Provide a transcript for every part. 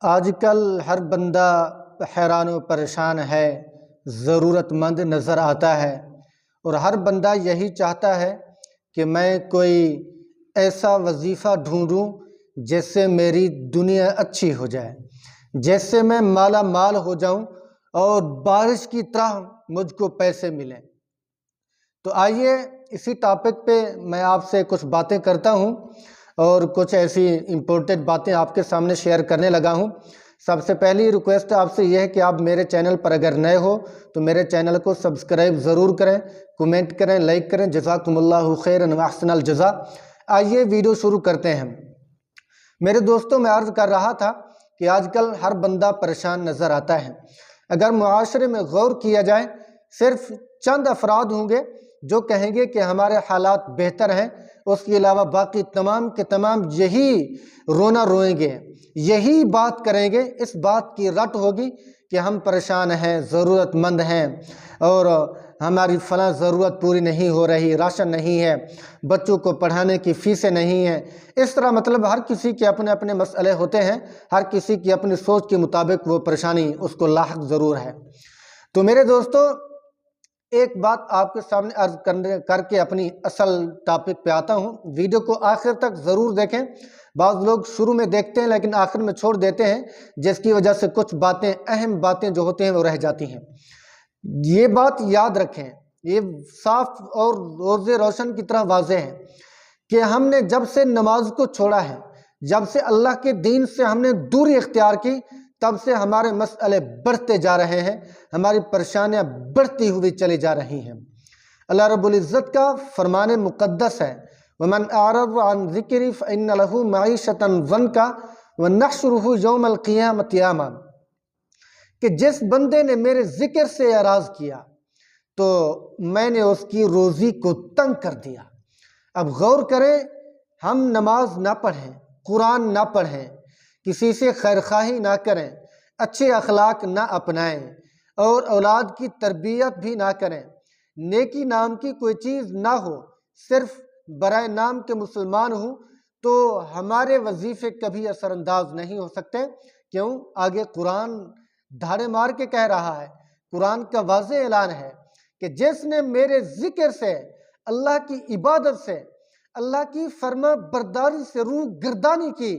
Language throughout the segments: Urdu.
آج کل ہر بندہ حیران و پریشان ہے، ضرورت مند نظر آتا ہے، اور ہر بندہ یہی چاہتا ہے کہ میں کوئی ایسا وظیفہ ڈھونڈوں جس سے میری دنیا اچھی ہو جائے، جس سے میں مالا مال ہو جاؤں اور بارش کی طرح مجھ کو پیسے ملیں۔ تو آئیے اسی ٹاپک پہ میں آپ سے کچھ باتیں کرتا ہوں اور کچھ ایسی امپورٹنٹ باتیں آپ کے سامنے شیئر کرنے لگا ہوں۔ سب سے پہلی ریکویسٹ آپ سے یہ ہے کہ آپ میرے چینل پر اگر نئے ہو تو میرے چینل کو سبسکرائب ضرور کریں، کومنٹ کریں، لائک کریں۔ جزاکم اللہ خیرا و احسن الجزا۔ آئیے ویڈیو شروع کرتے ہیں۔ میرے دوستوں، میں عرض کر رہا تھا کہ آج کل ہر بندہ پریشان نظر آتا ہے۔ اگر معاشرے میں غور کیا جائے، صرف چند افراد ہوں گے جو کہیں گے کہ ہمارے حالات بہتر ہیں، اس کے علاوہ باقی تمام کے تمام یہی رونا روئیں گے، یہی بات کریں گے۔ اس بات کی رٹ ہوگی کہ ہم پریشان ہیں، ضرورت مند ہیں، اور ہماری فلاں ضرورت پوری نہیں ہو رہی، راشن نہیں ہے، بچوں کو پڑھانے کی فیسیں نہیں ہیں۔ اس طرح مطلب ہر کسی کے اپنے اپنے مسئلے ہوتے ہیں، ہر کسی کی اپنی سوچ کے مطابق وہ پریشانی اس کو لاحق ضرور ہے۔ تو میرے دوستو، ایک بات آپ کے سامنے عرض کر کے اپنی اصل ٹاپک پہ آتا ہوں۔ ویڈیو کو آخر تک ضرور دیکھیں۔ بعض لوگ شروع میں دیکھتے ہیں لیکن آخر میں چھوڑ دیتے ہیں، جس کی وجہ سے کچھ باتیں، اہم باتیں جو ہوتی ہیں وہ رہ جاتی ہیں۔ یہ بات یاد رکھیں، یہ صاف اور روز روشن کی طرح واضح ہے کہ ہم نے جب سے نماز کو چھوڑا ہے، جب سے اللہ کے دین سے ہم نے دوری اختیار کی، تب سے ہمارے مسئلے بڑھتے جا رہے ہیں، ہماری پریشانیاں بڑھتی ہوئی چلی جا رہی ہیں۔ اللہ رب العزت کا فرمان مقدس ہے، وَمَنْ أَعْرَضَ عَنْ ذِكْرِي فَإِنَّ لَهُ مَعِيشَةً ضَنْكَ وَنَحْشُرُهُ يَوْمَ الْقِيَامَةِ أَعْمَىٰ، کہ جس بندے نے میرے ذکر سے اعراض کیا تو میں نے اس کی روزی کو تنگ کر دیا۔ اب غور کریں، ہم نماز نہ پڑھیں، قرآن نہ پڑھیں، کسی سے خیرخواہی نہ کریں، اچھے اخلاق نہ اپنائیں، اور اولاد کی تربیت بھی نہ کریں، نیکی نام کی کوئی چیز نہ ہو، صرف برائے نام کے مسلمان ہوں، تو ہمارے وظیفے کبھی اثر انداز نہیں ہو سکتے۔ کیوں؟ آگے قرآن دھاڑے مار کے کہہ رہا ہے، قرآن کا واضح اعلان ہے کہ جس نے میرے ذکر سے، اللہ کی عبادت سے، اللہ کی فرما برداری سے روح گردانی کی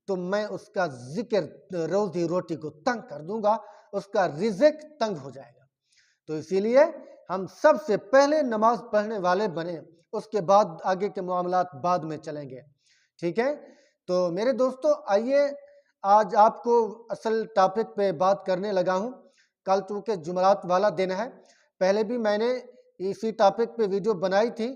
تو میں اس کا ذکر، روزی روٹی کو تنگ کر دوں گا، اس کا رزق تنگ ہو جائے گا۔ تو اسی لیے ہم سب سے پہلے نماز پڑھنے والے بنیں، اس کے بعد آگے کے معاملات بعد میں چلیں گے، ٹھیک ہے؟ تو میرے دوستو، آئیے آج آپ کو اصل ٹاپک پہ بات کرنے لگا ہوں۔ کل چونکہ جمعرات والا دن ہے، پہلے بھی میں نے اسی ٹاپک پہ ویڈیو بنائی تھی،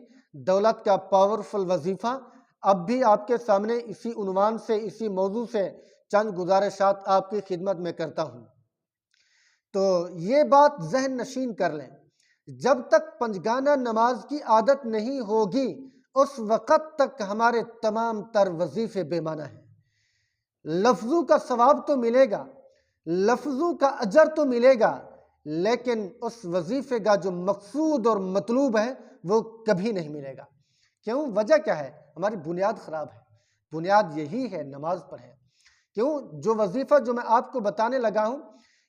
دولت کا پاورفل وظیفہ۔ اب بھی آپ کے سامنے اسی عنوان سے، اسی موضوع سے چند گزارشات آپ کی خدمت میں کرتا ہوں۔ تو یہ بات ذہن نشین کر لیں، جب تک پنجگانہ نماز کی عادت نہیں ہوگی، اس وقت تک ہمارے تمام تر وظیفے بے معنی ہیں۔ لفظوں کا ثواب تو ملے گا، لفظوں کا اجر تو ملے گا، لیکن اس وظیفے کا جو مقصود اور مطلوب ہے وہ کبھی نہیں ملے گا۔ کیوں؟ وجہ کیا ہے؟ ہماری بنیاد خراب ہے۔ بنیاد یہی ہے، نماز پڑھیں۔ کیوں؟ جو وظیفہ جو میں آپ کو بتانے لگا ہوں،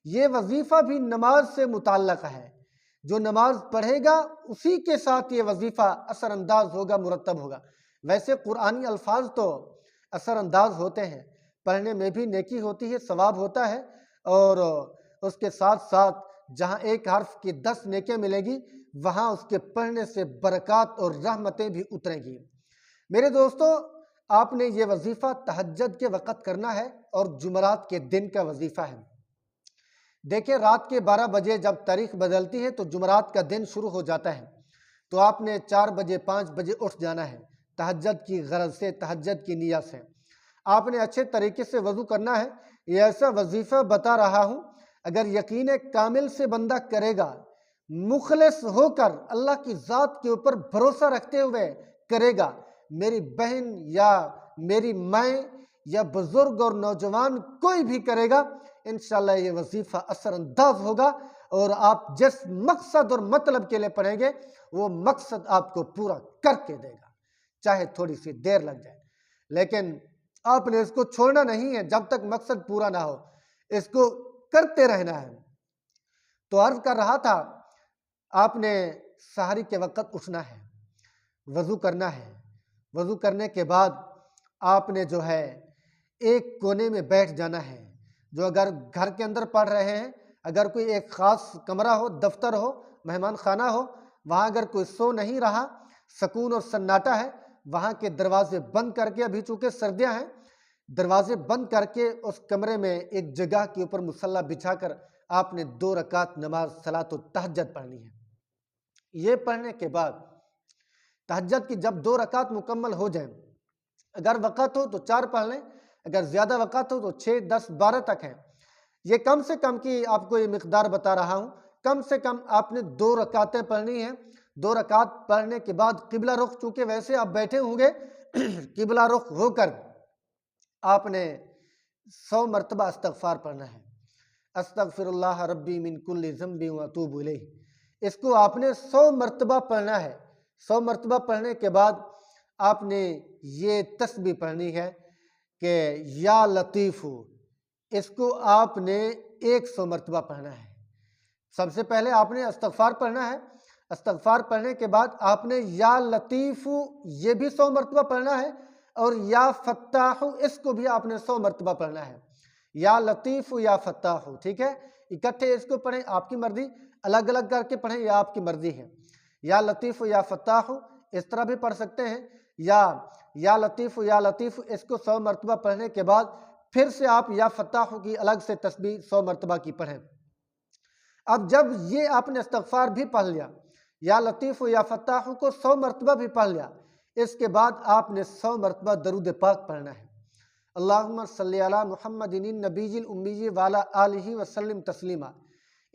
یہ وظیفہ بھی نماز سے متعلق ہے۔ جو نماز پڑھے گا اسی کے ساتھ یہ وظیفہ اثر انداز ہوگا، مرتب ہوگا۔ ویسے قرآنی الفاظ تو اثر انداز ہوتے ہیں، پڑھنے میں بھی نیکی ہوتی ہے، ثواب ہوتا ہے، اور اس کے ساتھ ساتھ جہاں ایک حرف کی 10 نیکیاں ملے گی، وہاں اس کے پڑھنے سے برکات اور رحمتیں بھی اتریں گی۔ میرے دوستو، آپ نے یہ وظیفہ تہجد کے وقت کرنا ہے اور جمعرات کے دن کا وظیفہ ہے۔ دیکھیں، رات کے 12 بجے جب تاریخ بدلتی ہے تو جمعرات کا دن شروع ہو جاتا ہے، تو آپ نے 4 بجے 5 بجے اٹھ جانا ہے، تہجد کی غرض سے، تہجد کی نیت سے۔ آپ نے اچھے طریقے سے وضو کرنا ہے۔ یہ ایسا وظیفہ بتا رہا ہوں، اگر یقین کامل سے بندہ کرے گا، مخلص ہو کر اللہ کی ذات کے اوپر بھروسہ رکھتے ہوئے کرے گا، میری بہن یا میری مائیں یا بزرگ اور نوجوان کوئی بھی کرے گا، انشاءاللہ یہ وظیفہ اثر انداز ہوگا، اور آپ جس مقصد اور مطلب کے لیے پڑھیں گے وہ مقصد آپ کو پورا کر کے دے گا، چاہے تھوڑی سی دیر لگ جائے۔ لیکن آپ نے اس کو چھوڑنا نہیں ہے جب تک مقصد پورا نہ ہو، اس کو کرتے رہنا ہے۔ تو عرض کر رہا تھا، آپ نے سحری کے وقت اٹھنا ہے، وضو کرنا ہے، وضو کرنے کے بعد آپ نے جو ہے ایک کونے میں بیٹھ جانا ہے۔ جو اگر گھر کے اندر پڑھ رہے ہیں، اگر کوئی ایک خاص کمرہ ہو، دفتر ہو، مہمان خانہ ہو، وہاں اگر کوئی سو نہیں رہا، سکون اور سناٹا ہے، وہاں کے دروازے بند کر کے، ابھی چونکہ سردیاں ہیں، دروازے بند کر کے اس کمرے میں ایک جگہ کے اوپر مصلی بچھا کر آپ نے 2 رکعت نماز صلاۃ التہجد پڑھنی ہے۔ یہ پڑھنے کے بعد تہجد کی جب 2 رکعت مکمل ہو جائیں، اگر وقت ہو تو 4 پڑھ لیں، اگر زیادہ وقت ہو تو 6، 10، 12 تک ہیں۔ یہ کم سے کم کی آپ کو یہ مقدار بتا رہا ہوں، کم سے کم آپ نے 2 رکعتیں پڑھنی ہیں۔ 2 رکعت پڑھنے کے بعد قبلہ رخ، چونکہ ویسے آپ بیٹھے ہوں گے، قبلہ رخ ہو کر آپ نے 100 مرتبہ استغفار پڑھنا ہے۔ استغفر اللہ ربی من کل ذنب واتوب الیہ، اس کو آپ نے 100 مرتبہ پڑھنا ہے۔ 100 مرتبہ پڑھنے کے بعد آپ نے یہ تسبیح پڑھنی ہے کہ یا لطیف، اس کو آپ نے 100 مرتبہ پڑھنا ہے۔ سب سے پہلے آپ نے استغفار پڑھنا ہے، استغفار پڑھنے کے بعد آپ نے یا لطیف یہ بھی 100 مرتبہ پڑھنا ہے، اور یا فتاح اس کو بھی آپ نے 100 مرتبہ پڑھنا ہے۔ یا لطیف یا فتاح، ٹھیک ہے، اکٹھے اس کو پڑھیں، آپ کی مرضی، الگ الگ کر کے پڑھیں، یہ آپ کی مرضی ہے۔ یا لطیف یا فتاح اس طرح بھی پڑھ سکتے ہیں، یا لطیف یا لطیف اس کو 100 مرتبہ پڑھنے کے بعد پھر سے آپ یا فتاح کی الگ سے تسبیح 100 مرتبہ کی پڑھیں۔ اب جب یہ آپ نے استغفار بھی پڑھ لیا، یا لطیف یا فتاح کو 100 مرتبہ بھی پڑھ لیا، اس کے بعد آپ نے 100 مرتبہ درود پاک پڑھنا ہے۔ اللہم صلی علی محمد النبی الامی وعلی آلہ وسلم تسلیما،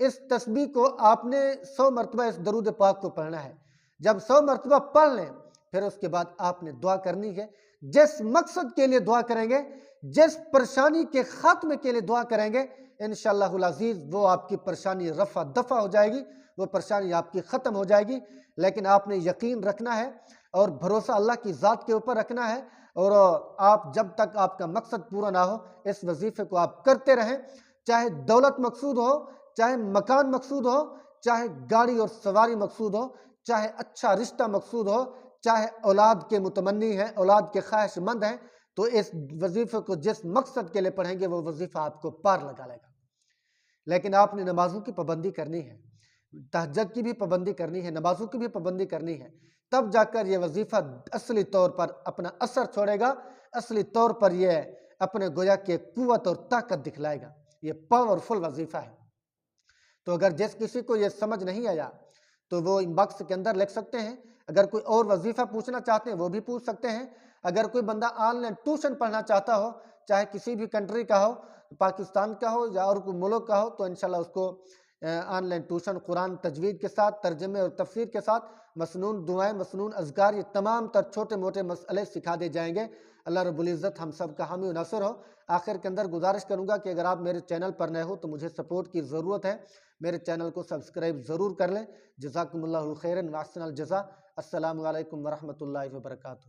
اس تسبیح کو آپ نے 100 مرتبہ اس درود پاک کو پڑھنا ہے۔ جب 100 مرتبہ پڑھ لیں، پھر اس کے بعد آپ نے دعا کرنی ہے۔ جس مقصد کے لیے دعا کریں گے، جس پریشانی کے خاتمے کے لیے دعا کریں گے، انشاءاللہ العزیز وہ آپ کی پریشانی رفع دفع ہو جائے گی، وہ پریشانی آپ کی ختم ہو جائے گی۔ لیکن آپ نے یقین رکھنا ہے اور بھروسہ اللہ کی ذات کے اوپر رکھنا ہے، اور آپ جب تک آپ کا مقصد پورا نہ ہو اس وظیفے کو آپ کرتے رہیں، چاہے دولت مقصود ہو، چاہے مکان مقصود ہو، چاہے گاڑی اور سواری مقصود ہو، چاہے اچھا رشتہ مقصود ہو، چاہے اولاد کے متمنی ہیں، اولاد کے خواہش مند ہیں، تو اس وظیفے کو جس مقصد کے لیے پڑھیں گے وہ وظیفہ آپ کو پار لگا لے گا۔ لیکن آپ نے نمازوں کی پابندی کرنی ہے، تہجد کی بھی پابندی کرنی ہے، نمازوں کی بھی پابندی کرنی ہے، تب جا کر یہ وظیفہ اصلی طور پر اپنا اثر چھوڑے گا، اصلی طور پر یہ اپنے گویا کی قوت اور طاقت دکھلائے گا۔ یہ پاورفل وظیفہ ہے۔ تو اگر جس کسی کو یہ سمجھ نہیں آیا تو وہ باکس کے اندر لکھ سکتے ہیں، اگر کوئی اور وظیفہ پوچھنا چاہتے ہیں وہ بھی پوچھ سکتے ہیں۔ اگر کوئی بندہ آن لائن ٹیوشن پڑھنا چاہتا ہو، چاہے کسی بھی کنٹری کا ہو، پاکستان کا ہو یا اور کوئی ملک کا ہو، تو انشاءاللہ اس کو آن لائن ٹیوشن قرآن تجوید کے ساتھ، ترجمے اور تفسیر کے ساتھ، مسنون دعائیں، مسنون اذکار، یہ تمام تر چھوٹے موٹے مسئلے سکھا دے جائیں گے۔ اللہ رب العزت ہم سب کا حامی و ناصر ہو۔ آخر کے اندر گزارش کروں گا کہ اگر آپ میرے چینل پر نئے ہو تو مجھے سپورٹ کی ضرورت ہے، میرے چینل کو سبسکرائب ضرور کر لیں۔ جزاکم اللہ خیرا و احسن الجزا۔ السلام علیکم ورحمۃ اللہ وبرکاتہ۔